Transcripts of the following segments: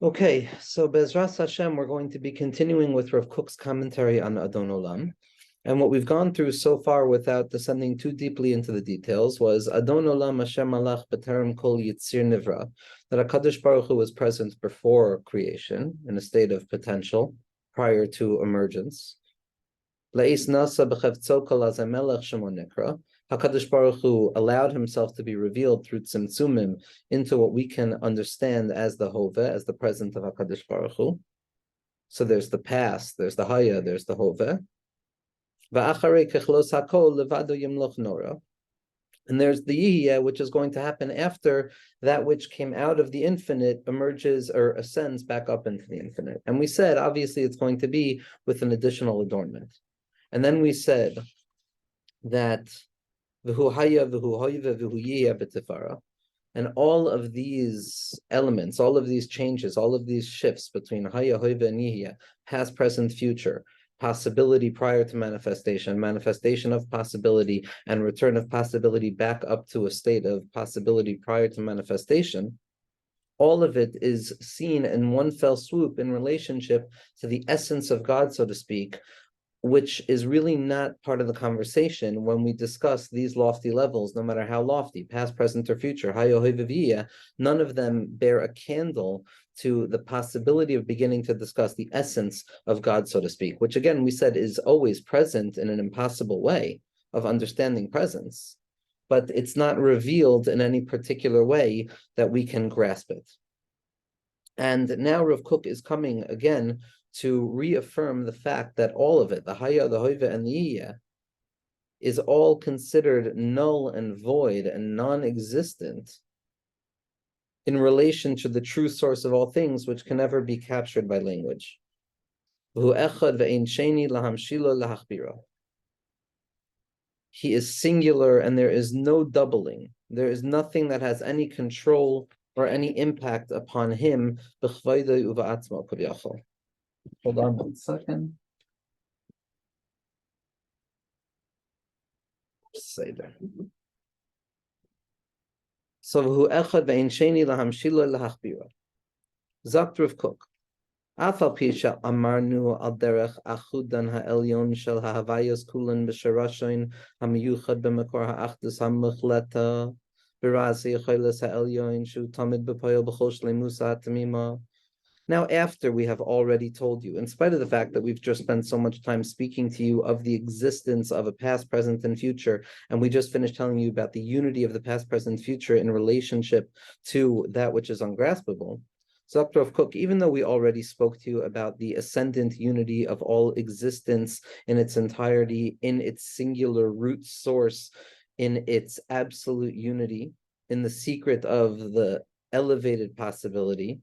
Okay, so Bezras Hashem, we're going to be continuing with Rav Kook's commentary on Adon Olam. And what we've gone through so far without descending too deeply into the details was Adon Olam Hashem Malach B'terem Kol Yitzir Nivra, that HaKadosh Baruch Hu was present before creation, in a state of potential, prior to emergence. Le'is Nasa B'chevtzo Kol Azamelech Shemo Nikra, HaKadosh Baruch Hu allowed himself to be revealed through tzimtzumim into what we can understand as the Hove, as the present of HaKadosh Baruch Hu. So there's the past, there's the Haya, there's the Hove. Va'acharei kechlos hakol levado yimloch nora. And there's the Yihya, which is going to happen after that which came out of the infinite emerges or ascends back up into the infinite. And we said, obviously, it's going to be with an additional adornment. And then we said that and all of these elements, all of these changes, all of these shifts between Haya, Hoiva, and Yihya, past, present, future, possibility prior to manifestation, manifestation of possibility, and return of possibility back up to a state of possibility prior to manifestation, all of it is seen in one fell swoop in relationship to the essence of God, so to speak, which is really not part of the conversation when we discuss these lofty levels, no matter how lofty, past, present, or future, none of them bear a candle to the possibility of beginning to discuss the essence of God, so to speak, which again, we said is always present in an impossible way of understanding presence, but it's not revealed in any particular way that we can grasp it. And now Rav Kook is coming again to reaffirm the fact that all of it, the Haya, the Hoiva, and the Yiyah, is all considered null and void and non-existent in relation to the true source of all things, which can never be captured by language. He is singular and there is no doubling. There is nothing that has any control or any impact upon him. Hold on 1 second. Say there. So who echad ve'in sheni lahamshilo lahachbira. Zakt Rav Kook. Afal pisha amarnu al derech achudan ha'elyon shel ha'havayos kulan b'sharashoin hamiyuchad b'makor ha'achdus ha'muchleta b'razi choyles ha'elyon shu tamid b'poyel b'chol shleimusa ha'tamima. Now, after we have already told you, in spite of the fact that we've just spent so much time speaking to you of the existence of a past, present, and future, and we just finished telling you about the unity of the past, present, future in relationship to that which is ungraspable. So, Dr. Rav Kook, even though we already spoke to you about the ascendant unity of all existence in its entirety, in its singular root source, in its absolute unity, in the secret of the elevated possibility,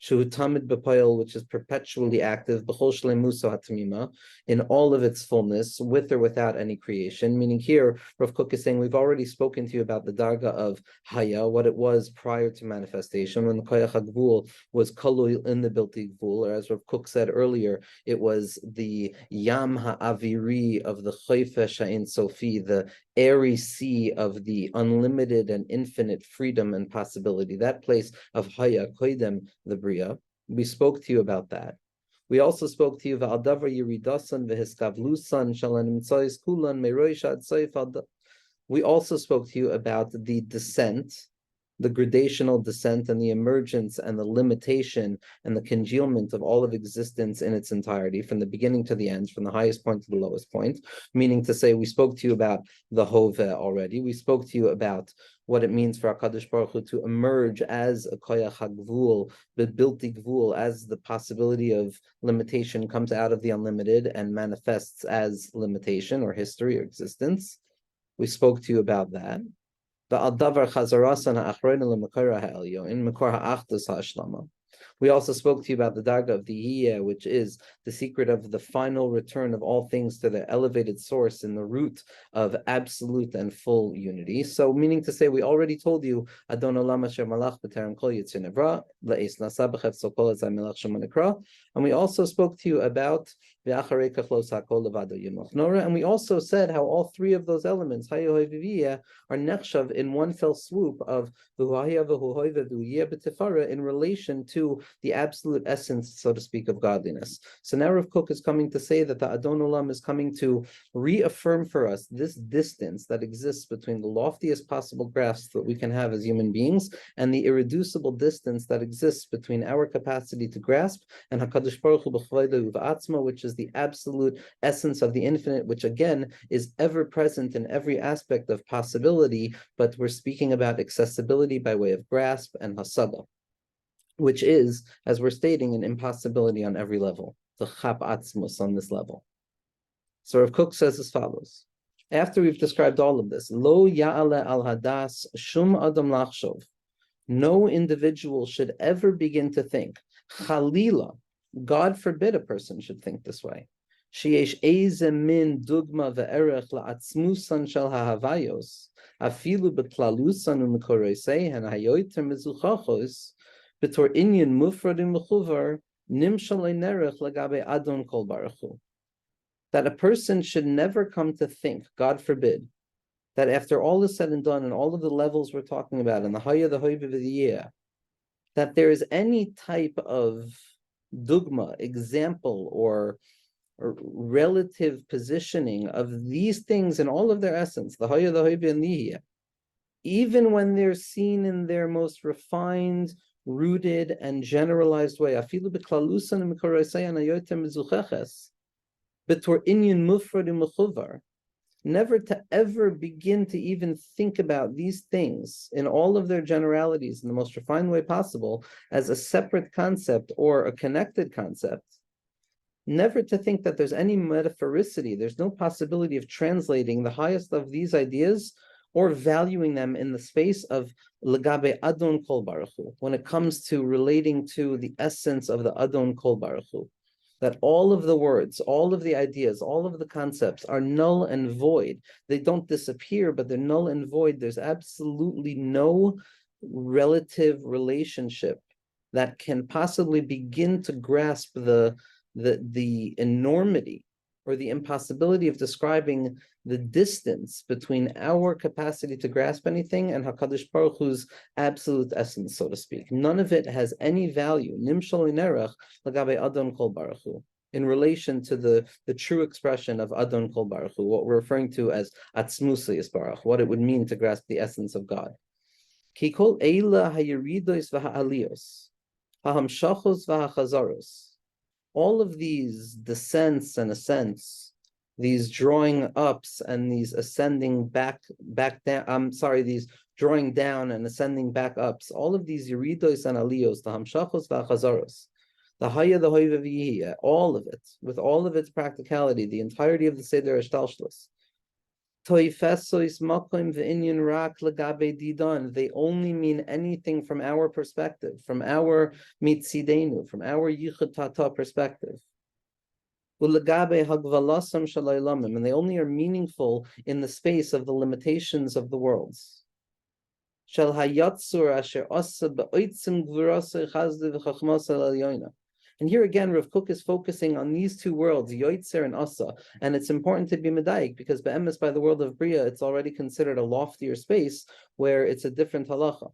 Tamid B'Poyel, which is perpetually active, B'chol Shleimusa Hatamima, in all of its fullness, with or without any creation. Meaning here, Rav Kook is saying, we've already spoken to you about the Darga of Haya, what it was prior to manifestation, when the Koyach HaGvul was Kalul in the Bilti Gvul, or as Rav Kook said earlier, it was the Yam Ha'aviri of the Chayfesh Ha'in Sofi, the airy sea of the unlimited and infinite freedom and possibility, that place of Haya, Koidem, the Bria. We spoke to you about that. We also spoke to you about we also spoke to you about the descent, the gradational descent and the emergence and the limitation and the congealment of all of existence in its entirety, from the beginning to the end, from the highest point to the lowest point, meaning to say we spoke to you about the Hove already. We spoke to you about what it means for HaKadosh Baruch Hu to emerge as a Koyach HaGvul, but Bilti Gvul, as the possibility of limitation comes out of the unlimited and manifests as limitation or history or existence. We spoke to you about that. We also spoke to you about the Darga of the Yiyah, which is the secret of the final return of all things to the elevated source in the root of absolute and full unity. So, meaning to say, we already told you, Adon Olam Asher Malach B'Terem Kol Yitzir Nivra, Le'es Nasa B'Chevtzo Kol Azay Melech Shemo Nikra, and we also spoke to you about V'Acharei Kechlos HaKol Levado Yimloch Nora, and we also said how all three of those elements, Haya, Hoiva, Yiyah, are nechshav in one fell swoop of V'Haya, V'Hoiva, V'Yiyah B'Tifara in relation to to the absolute essence, so to speak, of godliness. So now Rav Kook is coming to say that the Adon Olam is coming to reaffirm for us this distance that exists between the loftiest possible grasp that we can have as human beings and the irreducible distance that exists between our capacity to grasp and HaKadosh Baruch Hu b'chvaydo uv'atzma, which is the absolute essence of the infinite, which again is ever present in every aspect of possibility, but we're speaking about accessibility by way of grasp and hasaga, which is, as we're stating, an impossibility on every level, the chap atzmus on this level. So Rav Kook says as follows: after we've described all of this, lo ya'ale al hadas shum adam lachshov, no individual should ever begin to think, chalila, God forbid a person should think this way, sheyesh eze min dugma ve'erech la'atzmusan shel ha'havayos, afilu beklalusan u'mekoroiseihen hayoyter mezuchachos, betor inyan mufradim mechuvar, nimshalei nerech lagabe adon kol baruch hu. That a person should never come to think, God forbid, that after all is said and done and all of the levels we're talking about and the haya, the hoiv of the year, that there is any type of dugma, example, or relative positioning of these things in all of their essence, the haya, the hoiv, and the year, even when they're seen in their most refined, rooted, and generalized way. Afilu beklalusan u'mekoroseyan hayotem mezucheches, betor inyan mufradim mechuvar, never to ever begin to even think about these things in all of their generalities in the most refined way possible as a separate concept or a connected concept. Never to think that there's any metaphoricity, there's no possibility of translating the highest of these ideas or valuing them in the space of legabe Adon kol baruch hu, when it comes to relating to the essence of the Adon kol baruch hu. That all of the words, all of the ideas, all of the concepts are null and void. They don't disappear, but they're null and void. There's absolutely no relative relationship that can possibly begin to grasp the enormity or the impossibility of describing the distance between our capacity to grasp anything and HaKadosh Baruch Hu's absolute essence, so to speak. None of it has any value, nimshal inerach lagabe Adon kol baruch hu, in relation to the true expression of Adon kol baruch hu, what we're referring to as atzmusa yisbarach, what it would mean to grasp the essence of God. Ki kol eila hayiridos v'ha'aliyos, ha'hamshachos v'ha'chazaros, all of these descents and ascents, these drawing ups and these ascending back down, these drawing down and ascending back ups, all of these yeridos and aliyos, the hamshachos v'achazaros, the haya, the hoiv v'yihiyah, all of it, with all of its practicality, the entirety of the Seder Hashtalshlos, toifesois makom v'inyan rak legabe didan, they only mean anything from our perspective, from our mitzidenu, from our yichud tata perspective. Ulegabe hagvalasam shalaylamim, and they only are meaningful in the space of the limitations of the worlds. Shel hayatzur asher asa beoitzim gvurasa chazde v'chachmasa l'elyoina. And here again, Rav Kook is focusing on these two worlds, Yoitzer and Asa, and it's important to be medayik because be'emes, by the world of Bria, it's already considered a loftier space where it's a different halacha.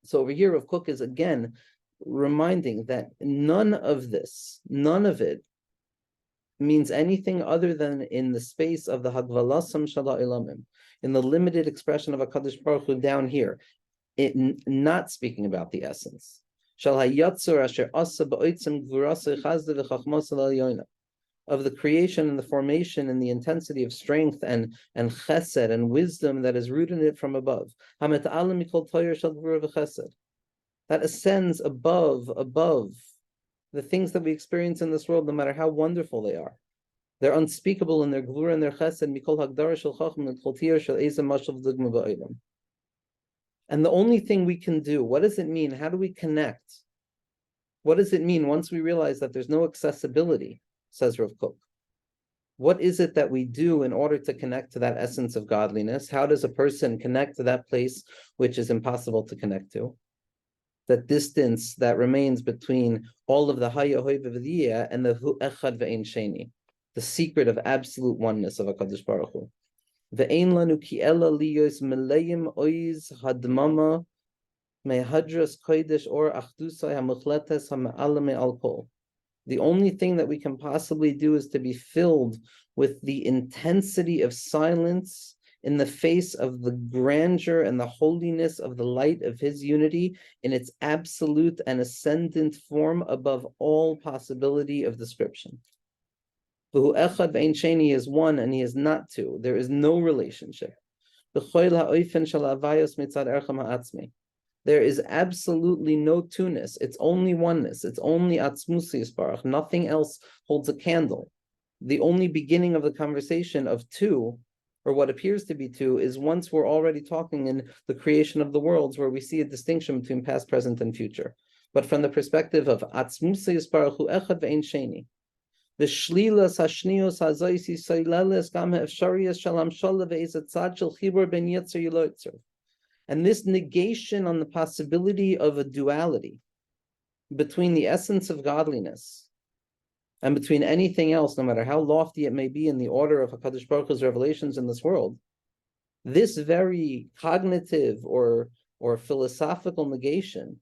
So over here, Rav Kook is again reminding that none of it means anything other than in the space of the Hagvalasam Shala Ilamim, in the limited expression of HaKadosh Baruch Hu down here, not speaking about the essence. Of the creation and the formation and the intensity of strength and chesed and wisdom that is rooted in it from above. That ascends above the things that we experience in this world, no matter how wonderful they are. They're unspeakable in their glura and their chesed. And the only thing we can do, what does it mean? How do we connect? What does it mean once we realize that there's no accessibility, says Rav Kook? What is it that we do in order to connect to that essence of godliness? How does a person connect to that place which is impossible to connect to? That distance that remains between all of the Haya Hoiv V'Diyah and the Hu Echad Ve'ein Sheni, the secret of absolute oneness of HaKadosh Baruch Hu. Ve'ein lanu ki ela liyos meleim oiz hadmama mehadras kodesh or achdusai hamuchletes hama'alame alkol. The only thing that we can possibly do is to be filled with the intensity of silence in the face of the grandeur and the holiness of the light of his unity in its absolute and ascendant form above all possibility of description. V'hu echad ve'ein sheni is one and he is not two. There is no relationship. B'choil ha'oifen shel havayos mitzad erchem ha'atzmi. There is absolutely no two-ness. It's only oneness. It's only atzmusi yisbarach. Nothing else holds a candle. The only beginning of the conversation of two, or what appears to be two, is once we're already talking in the creation of the worlds, where we see a distinction between past, present, and future. But from the perspective of atzmusi yisbarach hu echad ve'ein sheni, v'shlilas hashnios hazoisi soileles gam ha'efsharias shalam shala ve'ezat tzad shel chibur ben yetzer yilotzer. And this negation on the possibility of a duality between the essence of godliness and between anything else, no matter how lofty it may be in the order of HaKadosh Baruch Hu's revelations in this world, this very cognitive or philosophical negation,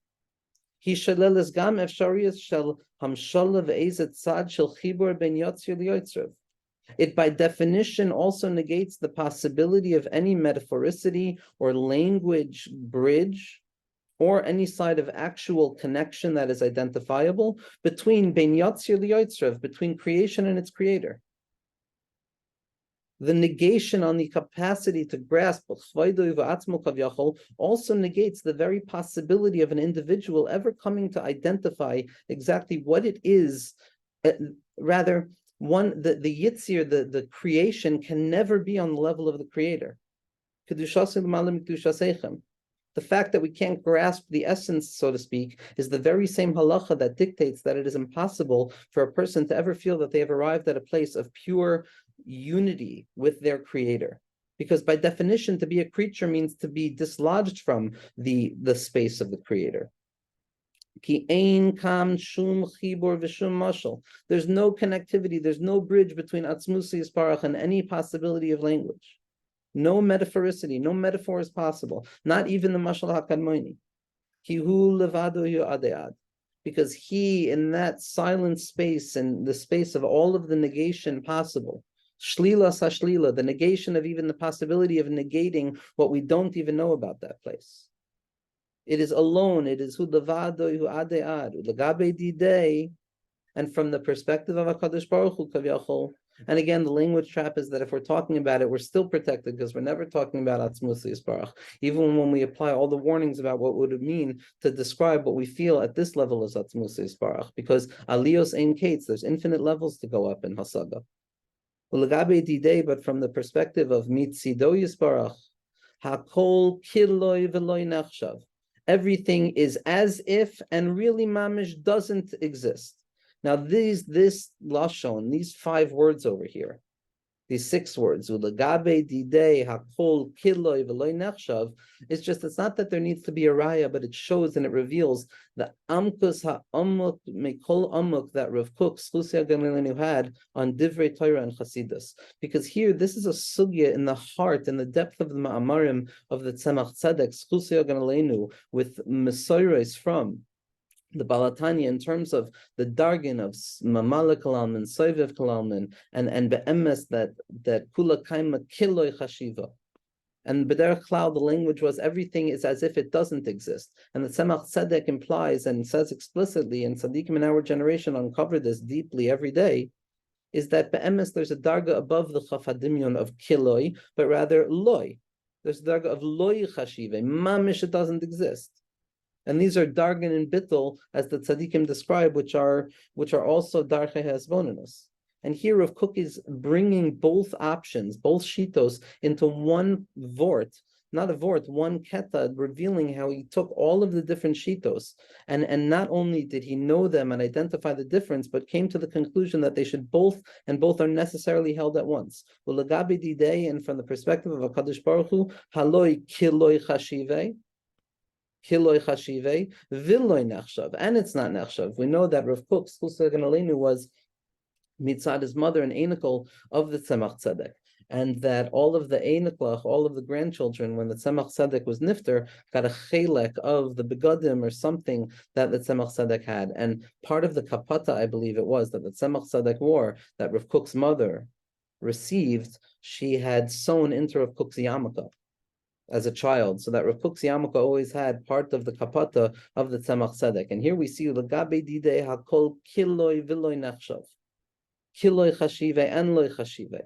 he shaleles gam efshariyas shel hamshala ve'ezet tzad shel chibur ben yotzer liyotzrev. It by definition also negates the possibility of any metaphoricity or language bridge or any side of actual connection that is identifiable between Ben Yatzir Liyotzrev, between creation and its creator. The negation on the capacity to grasp also negates the very possibility of an individual ever coming to identify exactly what it is, rather, the yitzir, the creation, can never be on the level of the creator. The fact that we can't grasp the essence, so to speak, is the very same halacha that dictates that it is impossible for a person to ever feel that they have arrived at a place of pure unity with their creator. Because by definition, to be a creature means to be dislodged from the space of the creator. There's no connectivity, there's no bridge between Atzmusi Yisparach and any possibility of language. No metaphoricity, no metaphor is possible, not even the Mashal HaKadmoni. Because he, in that silent space and the space of all of the negation possible, Shlila Sashlila, the negation of even the possibility of negating what we don't even know about that place. It is alone. It is hu levado hu adead legabe didei, and from the perspective of HaKadosh Baruch Hu kaviyachol. And again, the language trap is that if we're talking about it, we're still protected because we're never talking about Atzmus Yisparach. Even when we apply all the warnings about what would it mean to describe what we feel at this level as Atzmus Yisparach, because aliyos ein kates, there's infinite levels to go up in Hasaga. Legabe didei, but from the perspective of mitzido Yisparach, hakol kiloi veloy nachshav. Everything is as if and really mamish doesn't exist. Now this lashon, these 5 words over here, these 6 words, ulagabe didei hakol kiloi v'loy nechshav, it's not that there needs to be a raya, but it shows and it reveals the amkus ha'amuk mekol amuk that Rav Kook Schlusia Gamlielenu had on Divrei Torah and Chasidus. Because here, this is a sugya in the heart, in the depth of the ma'amarim of the Tzemach Tzedek Schlusia Gamlielenu, with mesoires from the Balatanya in terms of the dargin of Mamala Kalalman, Soivev Kalalman, and Be'emes that Kula Kaima Kiloi Chashiva. And B'derech Klal, the language was everything is as if it doesn't exist. And the Tzemach Tzedek implies and says explicitly, and Tzaddikim in our generation uncover this deeply every day, is that Be'emes there's a darga above the Chafadimyon of Kiloi, but rather Loi. There's a darga of Loi Chashive, Mamish, it doesn't exist. And these are dargan and bittul, as the tzaddikim describe, which are also darche hasbonenus. And here Rav Kook is bringing both options, both shitos, into one vort, not a vort, one keta, revealing how he took all of the different shitos, and not only did he know them and identify the difference, but came to the conclusion that they should both are necessarily held at once. Ulagabi didei, and from the perspective of HaKadosh Baruch Hu, haloi kiloi chashivei, Kiloi chashive, viloi nechshav, and it's not nechshav. We know that Rav Kook was mitzad his mother and anikel of the Tzemach Tzedek, and that all of the Einiklach, all of the grandchildren, when the Tzemach Tzedek was nifter, got a chelek of the begadim or something that the Tzemach Tzedek had. And part of the kapata, I believe it was, that the Tzemach Tzedek wore, that Rav Kook's mother received, she had sewn into Rav Kook's yarmulke as a child, so that Rav Kook's yarmulke always had part of the kapata of the Tzemach Tzedek. And here we see L'gabe didei hakol kiloi v'loi nechshav, kiloi chashive and loi chashive.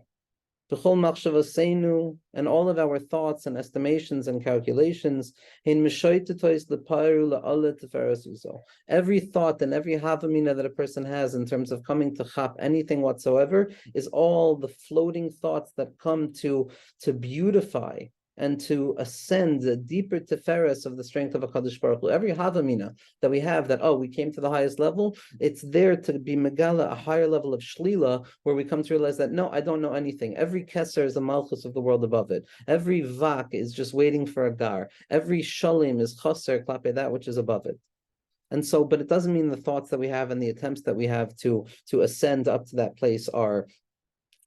B'chol machshavaseinu, and all of our thoughts and estimations and calculations, in mishoitetois leparu la'ale teferes uzo. Every thought and every havamina that a person has in terms of coming to chap anything whatsoever is all the floating thoughts that come to beautify and to ascend a deeper teferes of the strength of HaKadosh Baruch Hu. Every havamina that we have, that, oh, we came to the highest level, it's there to be megala, a higher level of shlila, where we come to realize that, no, I don't know anything. Every keser is a malchus of the world above it. Every vak is just waiting for a gar. Every shalim is chaser klape, that which is above it. And so, but it doesn't mean the thoughts that we have and the attempts that we have to ascend up to that place are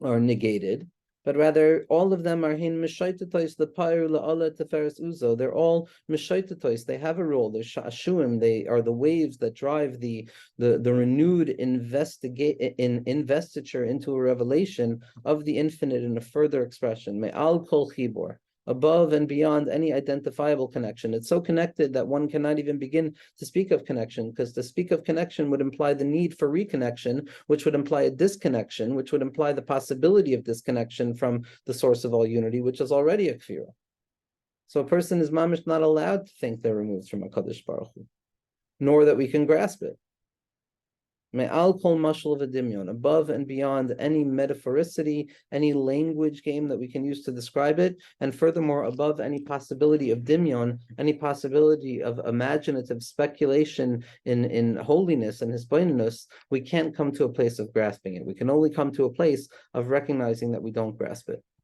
negated, but rather all of them are hin mishaitetois the pyru la'ala teferes uzo. They're all mishaitetois. They have a role. They're sha'ashuim. They are the waves that drive the renewed investiture into a revelation of the infinite in a further expression. Me'al kol chibor, above and beyond any identifiable connection. It's so connected that one cannot even begin to speak of connection, because to speak of connection would imply the need for reconnection, which would imply a disconnection, which would imply the possibility of disconnection from the source of all unity, which is already a kfirah. So a person is mamish not allowed to think they're removed from HaKadosh Baruch Hu, nor that we can grasp it. Me'al kol mashal v'dimyon, above and beyond any metaphoricity, any language game that we can use to describe it, and furthermore, above any possibility of dimyon, any possibility of imaginative speculation in holiness and hisbonenus, we can't come to a place of grasping it. We can only come to a place of recognizing that we don't grasp it.